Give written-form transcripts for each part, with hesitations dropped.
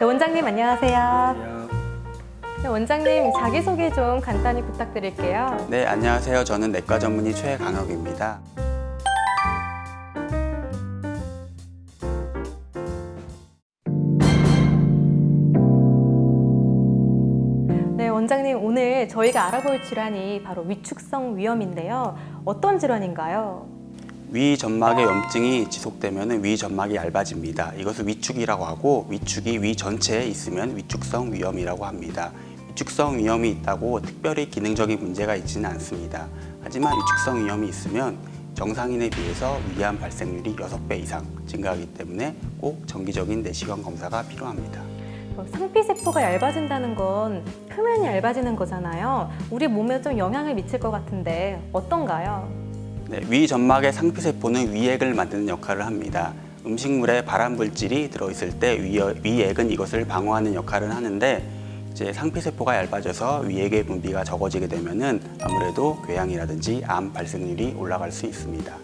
네, 원장님 안녕하세요. 안녕하세요. 네, 원장님 자기소개 좀 간단히 부탁드릴게요. 네, 안녕하세요. 저는 내과 전문의 최강혁입니다. 네, 원장님 오늘 저희가 알아볼 질환이 바로 위축성 위염인데요. 어떤 질환인가요? 위 점막의 염증이 지속되면 위 점막이 얇아집니다. 이것을 위축이라고 하고 위축이 위 전체에 있으면 위축성 위염이라고 합니다. 위축성 위염이 있다고 특별히 기능적인 문제가 있지는 않습니다. 하지만 위축성 위염이 있으면 정상인에 비해서 위암 발생률이 6배 이상 증가하기 때문에 꼭 정기적인 내시경 검사가 필요합니다. 상피세포가 얇아진다는 건 표면이 얇아지는 거잖아요. 우리 몸에 좀 영향을 미칠 것 같은데 어떤가요? 네, 위 점막의 상피세포는 위액을 만드는 역할을 합니다. 음식물에 발암 물질이 들어있을 때 위액은 이것을 방어하는 역할을 하는데 이제 상피세포가 얇아져서 위액의 분비가 적어지게 되면은 아무래도 궤양이라든지 암 발생률이 올라갈 수 있습니다.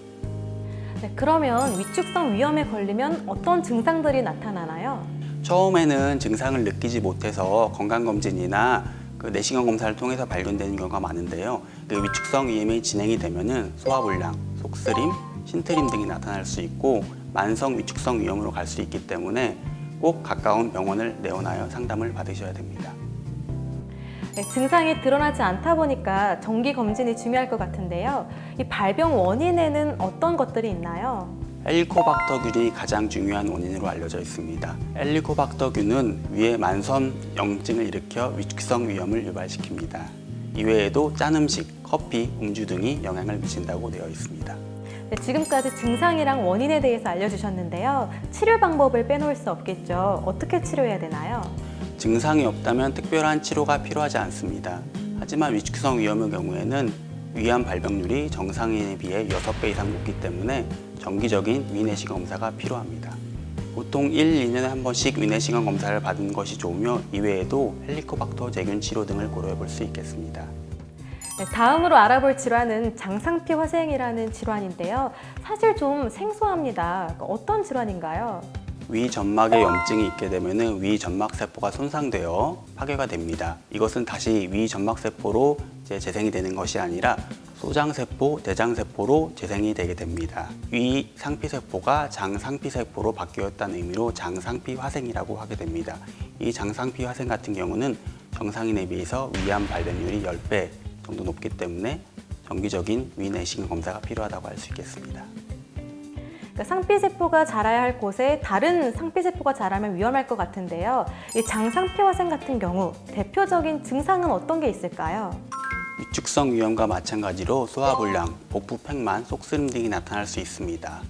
네, 그러면 위축성 위염에 걸리면 어떤 증상들이 나타나나요? 처음에는 증상을 느끼지 못해서 건강검진이나 내시경 검사를 통해서 발견되는 경우가 많은데요. 위축성 위염이 진행이 되면은 소화불량, 속쓰림, 신트림 등이 나타날 수 있고 만성 위축성 위염으로 갈 수 있기 때문에 꼭 가까운 병원을 내원하여 상담을 받으셔야 됩니다. 네, 증상이 드러나지 않다 보니까 정기 검진이 중요할 것 같은데요. 이 발병 원인에는 어떤 것들이 있나요? 헬리코박터균이 가장 중요한 원인으로 알려져 있습니다. 헬리코박터균은 위의 만성 염증을 일으켜 위축성 위염을 유발시킵니다. 이외에도 짠 음식, 커피, 음주 등이 영향을 미친다고 되어 있습니다. 네, 지금까지 증상이랑 원인에 대해서 알려주셨는데요. 치료 방법을 빼놓을 수 없겠죠. 어떻게 치료해야 되나요? 증상이 없다면 특별한 치료가 필요하지 않습니다. 하지만 위축성 위염의 경우에는 위암 발병률이 정상인에 비해 6배 이상 높기 때문에 정기적인 위내시경 검사가 필요합니다. 보통 1, 2년에 한 번씩 위내시경 검사를 받는 것이 좋으며 이외에도 헬리코박터 제균 치료 등을 고려해 볼 수 있겠습니다. 네, 다음으로 알아볼 질환은 장상피 화생이라는 질환인데요. 사실 좀 생소합니다. 어떤 질환인가요? 위 점막에 염증이 있게 되면 위 점막 세포가 손상되어 파괴가 됩니다. 이것은 다시 위 점막 세포로 재생이 되는 것이 아니라 소장세포, 대장세포로 재생이 되게 됩니다. 위 상피세포가 장상피세포로 바뀌었다는 의미로 장상피 화생이라고 하게 됩니다. 이 장상피 화생 같은 경우는 정상인에 비해서 위암 발병률이 10배 정도 높기 때문에 정기적인 위내시경 검사가 필요하다고 할 수 있겠습니다. 상피세포가 자라야 할 곳에 다른 상피세포가 자라면 위험할 것 같은데요. 이 장상피 화생 같은 경우 대표적인 증상은 어떤 게 있을까요? 위축성 위염과 마찬가지로 소화불량, 복부 팽만, 속쓰림 등이 나타날 수 있습니다.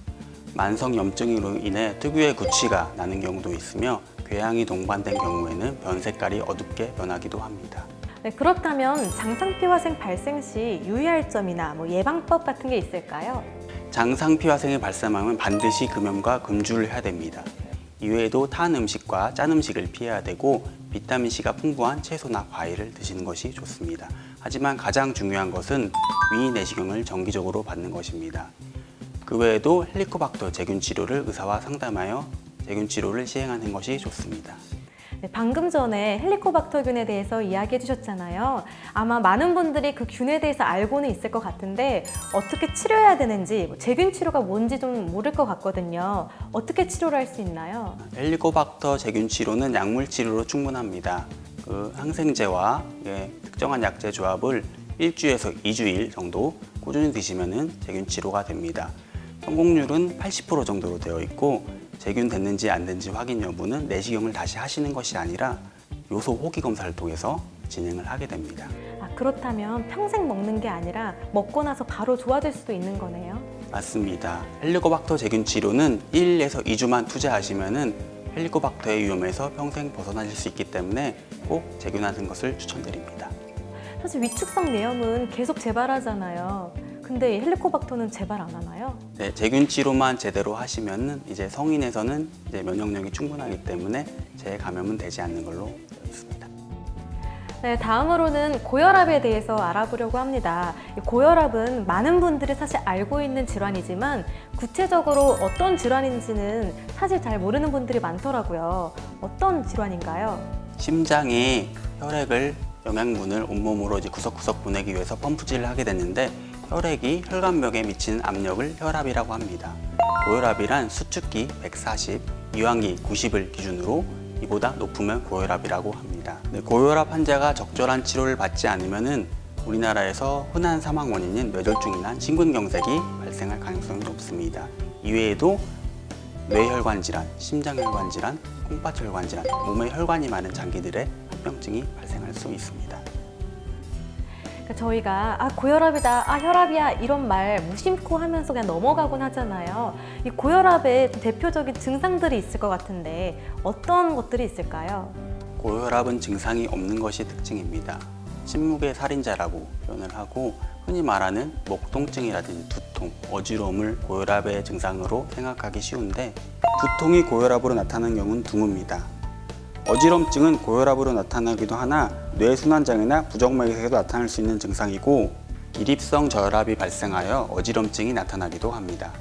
만성 염증으로 인해 특유의 구취가 나는 경우도 있으며 궤양이 동반된 경우에는 변 색깔이 어둡게 변하기도 합니다. 네, 그렇다면 장상피 화생 발생 시 유의할 점이나 예방법 같은 게 있을까요? 장상피 화생이 발생하면 반드시 금연과 금주를 해야 됩니다. 이외에도 탄 음식과 짠 음식을 피해야 되고 비타민C가 풍부한 채소나 과일을 드시는 것이 좋습니다. 하지만 가장 중요한 것은 위 내시경을 정기적으로 받는 것입니다. 그 외에도 헬리코박터 제균 치료를 의사와 상담하여 제균 치료를 시행하는 것이 좋습니다. 네, 방금 전에 헬리코박터균에 대해서 이야기해 주셨잖아요. 아마 많은 분들이 그 균에 대해서 알고는 있을 것 같은데 어떻게 치료해야 되는지, 제균 치료가 뭔지 좀 모를 것 같거든요. 어떻게 치료를 할 수 있나요? 헬리코박터 제균 치료는 약물 치료로 충분합니다. 항생제와 특정한 약제 조합을 1주에서 2주일 정도 꾸준히 드시면 제균 치료가 됩니다. 성공률은 80% 정도로 되어 있고 제균 됐는지 안 됐는지 확인 여부는 내시경을 다시 하시는 것이 아니라 요소 호기 검사를 통해서 진행을 하게 됩니다. 그렇다면 평생 먹는 게 아니라 먹고 나서 바로 좋아질 수도 있는 거네요? 맞습니다. 헬리코박터 제균 치료는 1에서 2주만 투자하시면 헬리코박터의 위험에서 평생 벗어나실 수 있기 때문에 꼭 제균하는 것을 추천드립니다. 사실 위축성 내염은 계속 재발하잖아요. 근데 헬리코박터는 재발 안 하나요? 네, 제균 치료만 제대로 하시면 이제 성인에서는 이제 면역력이 충분하기 때문에 재감염은 되지 않는 걸로 되어 있습니다. 네, 다음으로는 고혈압에 대해서 알아보려고 합니다. 이 고혈압은 많은 분들이 사실 알고 있는 질환이지만 구체적으로 어떤 질환인지는 사실 잘 모르는 분들이 많더라고요. 어떤 질환인가요? 심장이 혈액을 영양분을 온몸으로 이제 구석구석 보내기 위해서 펌프질을 하게 되는데 혈액이 혈관벽에 미치는 압력을 혈압이라고 합니다. 고혈압이란 수축기 140, 이완기 90을 기준으로 이보다 높으면 고혈압이라고 합니다. 네, 고혈압 환자가 적절한 치료를 받지 않으면은 우리나라에서 흔한 사망 원인인 뇌졸중이나 심근경색이 발생할 가능성이 높습니다. 이외에도 뇌혈관 질환, 심장혈관 질환, 콩팥혈관 질환, 몸에 혈관이 많은 장기들의 합병증이 발생할 수 있습니다. 그러니까 저희가 고혈압이다, 혈압이야 이런 말 무심코 하면서 그냥 넘어가곤 하잖아요. 이 고혈압의 좀 대표적인 증상들이 있을 것 같은데 어떤 것들이 있을까요? 고혈압은 증상이 없는 것이 특징입니다. 침묵의 살인자라고 표현을 하고 흔히 말하는 목 통증이라든지 두통, 어지러움을 고혈압의 증상으로 생각하기 쉬운데 두통이 고혈압으로 나타나는 경우는 드뭅니다. 어지럼증은 고혈압으로 나타나기도 하나 뇌순환장애나 부정맥에서도 나타날 수 있는 증상이고 기립성 저혈압이 발생하여 어지럼증이 나타나기도 합니다.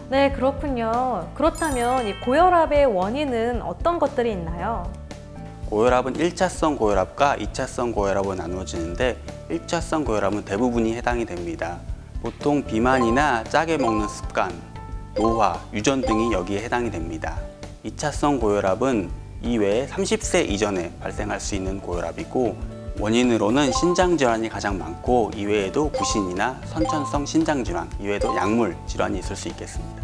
네, 그렇군요. 그렇다면 이 고혈압의 원인은 어떤 것들이 있나요? 고혈압은 1차성 고혈압과 2차성 고혈압으로 나누어지는데 1차성 고혈압은 대부분이 해당이 됩니다. 보통 비만이나 짜게 먹는 습관, 노화, 유전 등이 여기에 해당이 됩니다. 2차성 고혈압은 이외에 30세 이전에 발생할 수 있는 고혈압이고 원인으로는 신장질환이 가장 많고 이외에도 부신이나 선천성 신장질환, 이외에도 약물 질환이 있을 수 있겠습니다.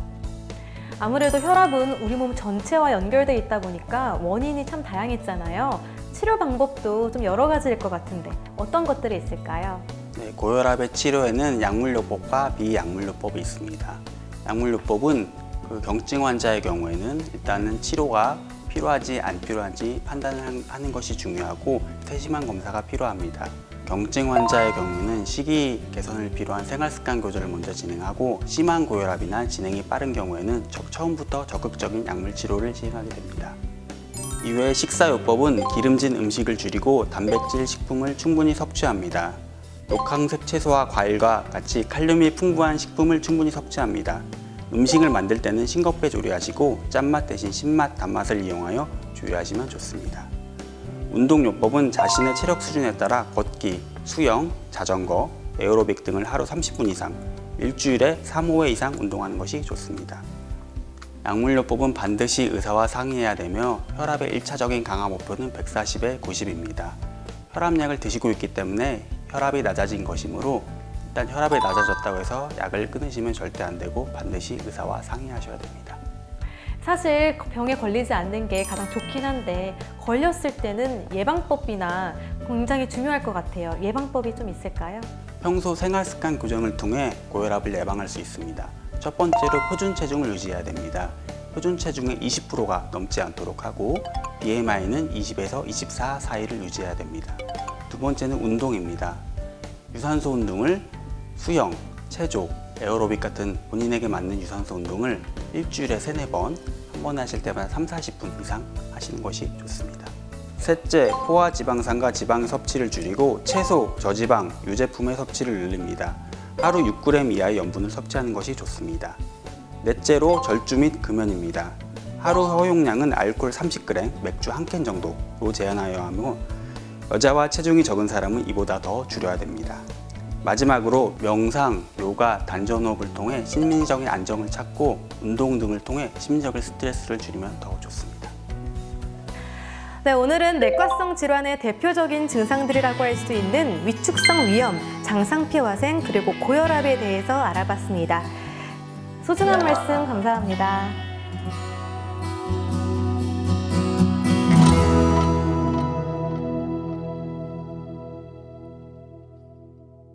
아무래도 혈압은 우리 몸 전체와 연결돼 있다 보니까 원인이 참 다양했잖아요. 치료 방법도 좀 여러 가지일 것 같은데 어떤 것들이 있을까요? 네, 고혈압의 치료에는 약물요법과 비약물요법이 있습니다. 약물요법은 그 경증 환자의 경우에는 일단은 치료가 필요하지 안 필요한지 판단을 하는 것이 중요하고 세심한 검사가 필요합니다. 경증 환자의 경우는 식이 개선을 필요한 생활습관 교정을 먼저 진행하고 심한 고혈압이나 진행이 빠른 경우에는 처음부터 적극적인 약물 치료를 시행하게 됩니다. 이외에 식사요법은 기름진 음식을 줄이고 단백질 식품을 충분히 섭취합니다. 녹황색 채소와 과일과 같이 칼륨이 풍부한 식품을 충분히 섭취합니다. 음식을 만들 때는 싱겁게 조리하시고 짠맛 대신 신맛, 단맛을 이용하여 조리하시면 좋습니다. 운동요법은 자신의 체력 수준에 따라 걷기, 수영, 자전거, 에어로빅 등을 하루 30분 이상, 일주일에 3~5회 이상 운동하는 것이 좋습니다. 약물요법은 반드시 의사와 상의해야 되며 혈압의 1차적인 강화 목표는 140에 90입니다. 혈압약을 드시고 있기 때문에 혈압이 낮아진 것이므로 일단 혈압이 낮아졌다고 해서 약을 끊으시면 절대 안 되고 반드시 의사와 상의하셔야 됩니다. 사실 병에 걸리지 않는 게 가장 좋긴 한데 걸렸을 때는 예방법이나 굉장히 중요할 것 같아요. 예방법이 좀 있을까요? 평소 생활습관 교정을 통해 고혈압을 예방할 수 있습니다. 첫 번째로 표준 체중을 유지해야 됩니다. 표준 체중의 20%가 넘지 않도록 하고 BMI는 20에서 24 사이를 유지해야 됩니다. 두 번째는 운동입니다. 유산소 운동을 수영, 체조, 에어로빅 같은 본인에게 맞는 유산소 운동을 일주일에 3~4번, 한 번 하실 때마다 30~40분 이상 하시는 것이 좋습니다. 셋째, 포화지방산과 지방 섭취를 줄이고 채소, 저지방, 유제품의 섭취를 늘립니다. 하루 6g 이하의 염분을 섭취하는 것이 좋습니다. 넷째로 절주 및 금연입니다. 하루 허용량은 알코올 30g, 맥주 1캔 정도로 제한하여야 하며 여자와 체중이 적은 사람은 이보다 더 줄여야 됩니다. 마지막으로 명상, 요가, 단전호흡을 통해 심리적인 안정을 찾고 운동 등을 통해 심리적인 스트레스를 줄이면 더 좋습니다. 네, 오늘은 내과성 질환의 대표적인 증상들이라고 할 수 있는 위축성 위염, 장상피화생 그리고 고혈압에 대해서 알아봤습니다. 소중한 말씀 감사합니다.